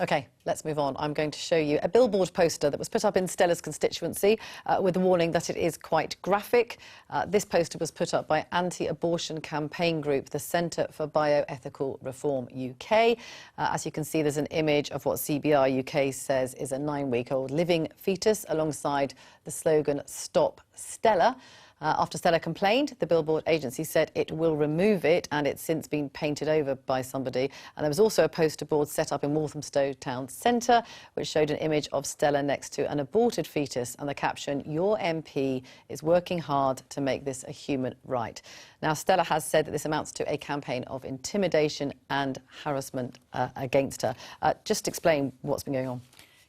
OK, let's move on. I'm going to show you a billboard poster that was put up in Stella's constituency with a warning that it is quite graphic. This poster was put up by anti-abortion campaign group, the Centre for Bioethical Reform UK. As you can see, there's an image of what CBR UK says is a 9-week-old living fetus alongside the slogan, "Stop Stella." After Stella complained, the billboard agency said it will remove it, and it's since been painted over by somebody. And there was also a poster board set up in Walthamstow Town Centre, which showed an image of Stella next to an aborted fetus and the caption, "Your MP is working hard to make this a human right." Now, Stella has said that this amounts to a campaign of intimidation and harassment against her. Just explain what's been going on.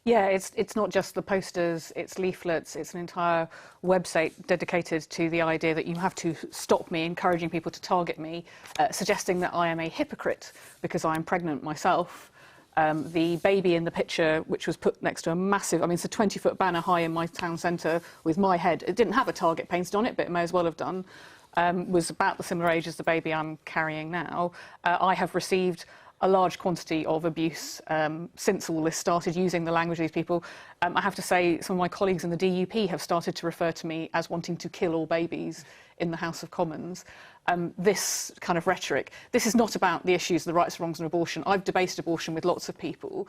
Yeah, it's not just the posters, it's leaflets, it's an entire website dedicated to the idea that you have to stop me, encouraging people to target me, suggesting that I am a hypocrite because I'm pregnant myself. The baby in the picture, which was put next to a massive, I mean, it's a 20-foot banner high in my town centre with my head. It didn't have a target painted on it, but it may as well have done. Was about the similar age as the baby I'm carrying now. I have received a large quantity of abuse since all this started, using the language of these people. I have to say, some of my colleagues in the DUP have started to refer to me as wanting to kill all babies in the House of Commons. This kind of rhetoric, this is not about the issues, the rights, wrongs and abortion. I've debated abortion with lots of people.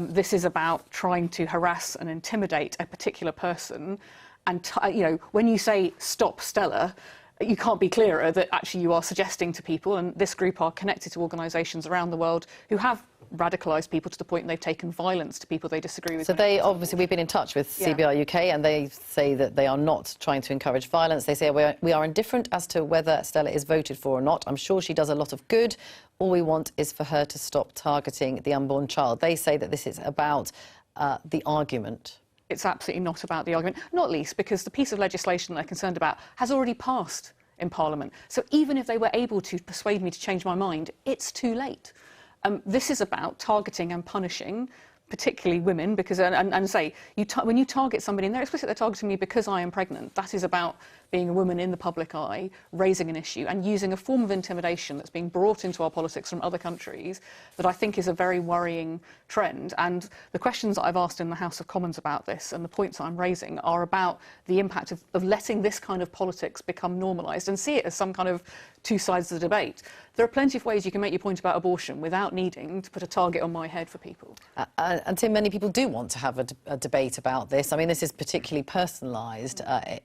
This is about trying to harass and intimidate a particular person. And, you know, when you say "Stop Stella," you can't be clearer that actually you are suggesting to people, and this group are connected to organisations around the world who have radicalised people to the point they've taken violence to people they disagree with. So they obviously, we've been in touch with CBR UK, and they say that they are not trying to encourage violence. They say we are indifferent as to whether Stella is voted for or not. I'm sure she does a lot of good. All we want is for her to stop targeting the unborn child. They say that this is about the argument. It's absolutely not about the argument, not least because the piece of legislation they're concerned about has already passed in Parliament. So even if they were able to persuade me to change my mind, it's too late. This is about targeting and punishing, particularly women, because, and say, when you target somebody, and they're explicit, they're targeting me because I am pregnant, that is about being a woman in the public eye, raising an issue and using a form of intimidation that's being brought into our politics from other countries that I think is a very worrying trend. And the questions that I've asked in the House of Commons about this and the points I'm raising are about the impact of letting this kind of politics become normalised and see it as some kind of two sides of the debate. There are plenty of ways you can make your point about abortion without needing to put a target on my head for people. And Tim, many people do want to have a debate about this. I mean, this is particularly personalised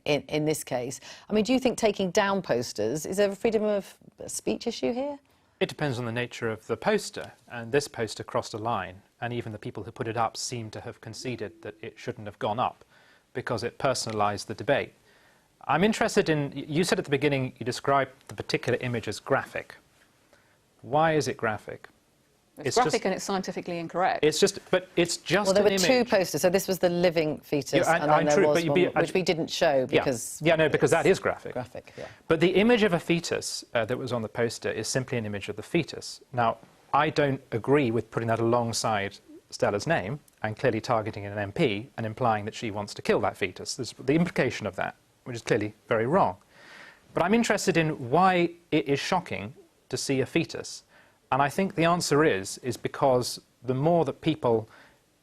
in this case. I mean, do you think taking down posters, is there a freedom of speech issue here? It depends on the nature of the poster, and this poster crossed a line, and even the people who put it up seem to have conceded that it shouldn't have gone up because it personalised the debate. I'm interested in, you said at the beginning, you described the particular image as graphic. Why is it graphic? It's graphic and it's scientifically incorrect. It's just, but it's just well, there an were image. two posters, so this was the living fetus, and then there was one which we didn't show because... Yeah, no, because that is graphic. Graphic, yeah. But the image of a fetus that was on the poster is simply an image of the fetus. Now, I don't agree with putting that alongside Stella's name and clearly targeting an MP and implying that she wants to kill that fetus. There's the implication of that, which is clearly very wrong. But I'm interested in why it is shocking to see a fetus. And I think the answer is because the more that people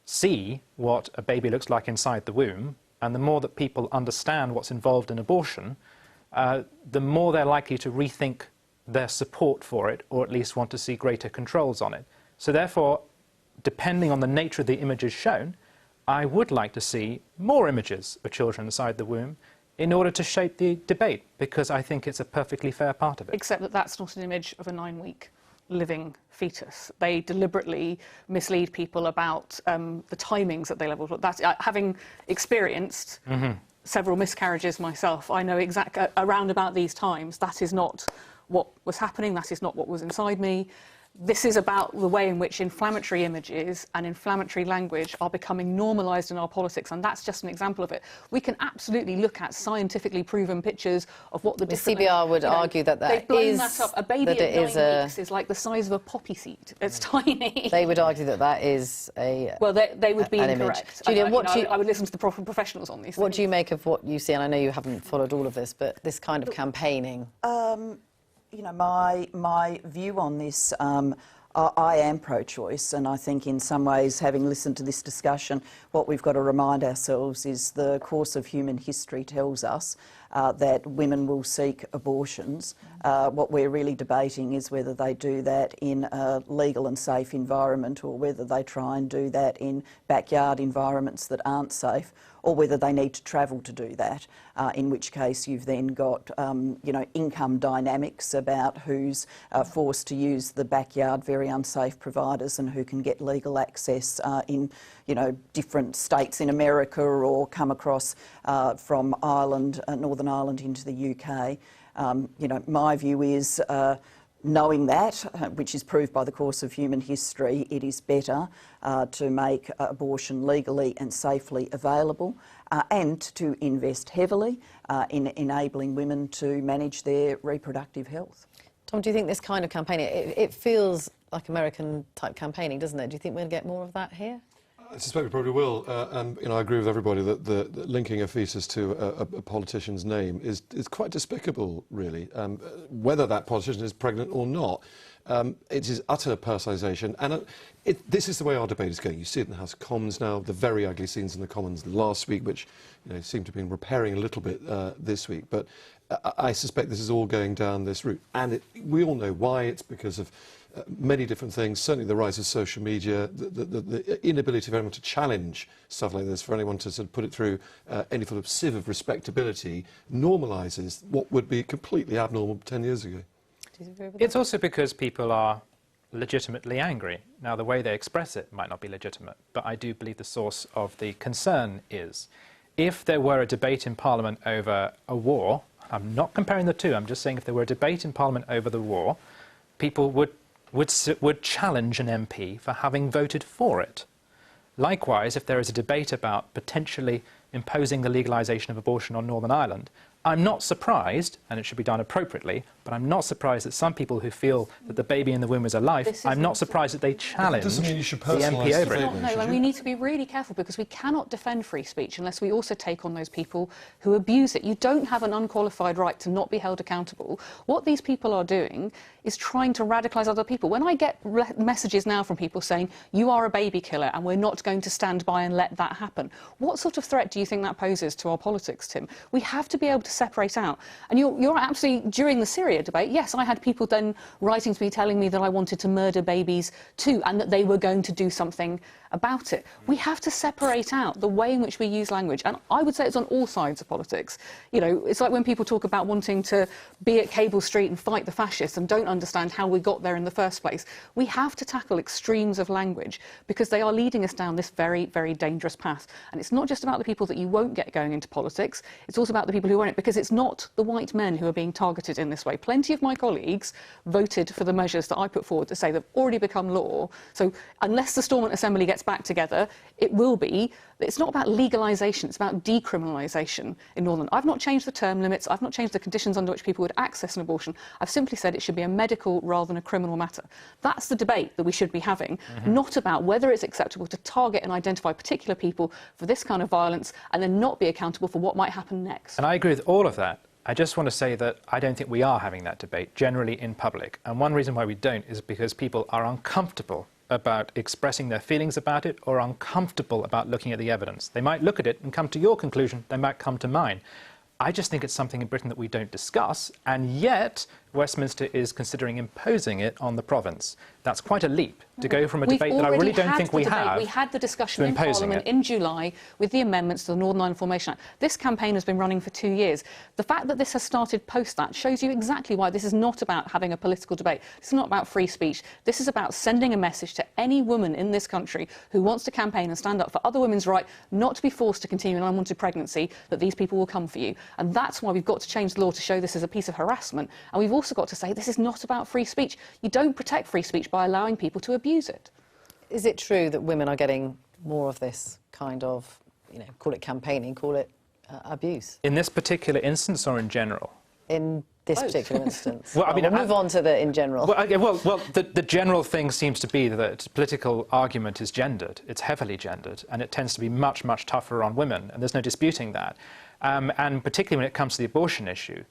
see what a baby looks like inside the womb, and the more that people understand what's involved in abortion, the more they're likely to rethink their support for it, or at least want to see greater controls on it. So therefore, depending on the nature of the images shown, I would like to see more images of children inside the womb in order to shape the debate, because I think it's a perfectly fair part of it. Except that that's not an image of a 9-week living fetus. They deliberately mislead people about the timings that they level. That's having experienced several miscarriages myself. I know exactly around about these times that is not what was happening. That is not what was inside me. This is about the way in which inflammatory images and inflammatory language are becoming normalised in our politics, and that's just an example of it. We can absolutely look at scientifically proven pictures of what the different... CBR would argue that they've blown that up. A baby at 9 weeks is like the size of a poppy seed. It's tiny. They would argue that that is a... Well, they would be incorrect. Julian, I would listen to the professionals on these things. What do you make of what you see? And I know you haven't followed all of this, but this kind of campaigning... You know, my view on this, I am pro-choice, and I think in some ways, having listened to this discussion, what we've got to remind ourselves is the course of human history tells us that women will seek abortions. What we're really debating is whether they do that in a legal and safe environment, or whether they try and do that in backyard environments that aren't safe, or whether they need to travel to do that, in which case you've then got income dynamics about who's forced to use the backyard, very unsafe providers, and who can get legal access in different states in America, or come across from Ireland, Northern Ireland into the UK. My view is, knowing that, which is proved by the course of human history, it is better to make abortion legally and safely available, and to invest heavily in enabling women to manage their reproductive health. Tom, do you think this kind of campaigning, it feels like American-type campaigning, doesn't it? Do you think we'll get more of that here? I suspect we probably will, and I agree with everybody that the linking a fetus to a politician's name is quite despicable, really. Whether that politician is pregnant or not, it is utter personalisation, and this is the way our debate is going. You see it in the House of Commons now, the very ugly scenes in the Commons last week, which seem to have been repairing a little bit this week. But I suspect this is all going down this route, and we all know why. It's because of many different things, certainly the rise of social media, the inability of anyone to challenge stuff like this, for anyone to sort of put it through any sort of sieve of respectability, normalises what would be completely abnormal 10 years ago. It's also because people are legitimately angry. Now, the way they express it might not be legitimate, but I do believe the source of the concern is, if there were a debate in Parliament over a war, I'm not comparing the two, I'm just saying if there were a debate in Parliament over the war, people would challenge an MP for having voted for it. Likewise, if there is a debate about potentially imposing the legalisation of abortion on Northern Ireland, I'm not surprised, and it should be done appropriately, but I'm not surprised that some people who feel that the baby in the womb is a life, I'm not surprised that they challenge doesn't mean you should the MP over it. No, and we need to be really careful, because we cannot defend free speech unless we also take on those people who abuse it. You don't have an unqualified right to not be held accountable. What these people are doing is trying to radicalise other people. When I get messages now from people saying, you are a baby killer and we're not going to stand by and let that happen, what sort of threat do you think that poses to our politics, Tim? We have to be able to separate out. And you're absolutely, during the Syria debate, yes, I had people then writing to me telling me that I wanted to murder babies too, and that they were going to do something about it. We have to separate out the way in which we use language, and I would say it's on all sides of politics. It's like when people talk about wanting to be at Cable Street and fight the fascists and don't understand how we got there in the first place. We have to tackle extremes of language, because they are leading us down this very, very dangerous path. And it's not just about the people that you won't get going into politics, it's also about the people who won't, because it's not the white men who are being targeted in this way. Plenty of my colleagues voted for the measures that I put forward to say they've already become law. So unless the Stormont Assembly gets back together, it will be. It's not about legalisation, it's about decriminalisation in Northern. I've not changed the term limits, I've not changed the conditions under which people would access an abortion. I've simply said it should be a medical rather than a criminal matter. That's the debate that we should be having, not about whether it's acceptable to target and identify particular people for this kind of violence and then not be accountable for what might happen next. And I agree with all of that. I just want to say that I don't think we are having that debate generally in public. And one reason why we don't is because people are uncomfortable about expressing their feelings about it, or uncomfortable about looking at the evidence. They might look at it and come to your conclusion, they might come to mine. I just think it's something in Britain that we don't discuss, and yet Westminster is considering imposing it on the province. That's quite a leap to go from a debate that I really don't think we have. We had the discussion in Parliament in July with the amendments to the Northern Ireland Formation Act. This campaign has been running for 2 years. The fact that this has started post that shows you exactly why this is not about having a political debate. This is not about free speech. This is about sending a message to any woman in this country who wants to campaign and stand up for other women's right not to be forced to continue an unwanted pregnancy, that these people will come for you. And that's why we've got to change the law to show this as a piece of harassment. And we've also got to say this is not about free speech. You don't protect free speech by allowing people to abuse it. Is it true that women are getting more of this kind of, call it campaigning, call it abuse? In this particular instance, or in general? In this particular instance. Well, I mean, we'll move on to the in general. Well, the general thing seems to be that political argument is gendered. It's heavily gendered, and it tends to be much, much tougher on women, and there's no disputing that. And particularly when it comes to the abortion issue,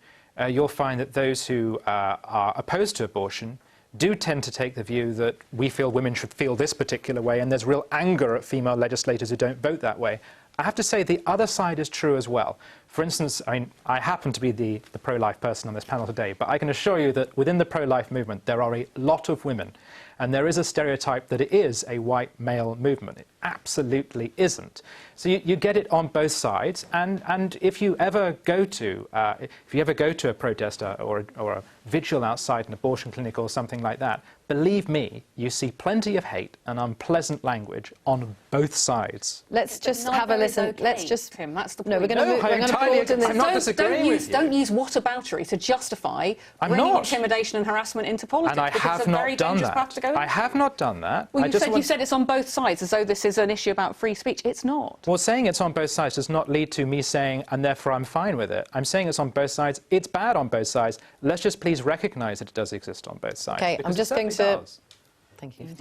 you'll find that those who are opposed to abortion do tend to take the view that we feel women should feel this particular way, and there's real anger at female legislators who don't vote that way. I have to say the other side is true as well. For instance, I happen to be the pro-life person on this panel today, but I can assure you that within the pro-life movement there are a lot of women, and there is a stereotype that it is a white male movement. It absolutely isn't. So you get it on both sides, and if you ever go to a protest or a vigil outside an abortion clinic or something like that, believe me, you see plenty of hate and unpleasant language on both sides. Let's just have a listen. Okay, Let's just. Tim, that's the No, point. we're going to broaden this. I'm not disagreeing with you. Don't use whataboutery to justify bringing intimidation and harassment into politics. And I have not done that. I have not done that. Well, you said it's on both sides, as though this is an issue about free speech. It's not. Well, saying it's on both sides does not lead to me saying, and therefore I'm fine with it. I'm saying it's on both sides. It's bad on both sides. Let's just please recognise that it does exist on both sides. Okay, I'm just going to. Thank you.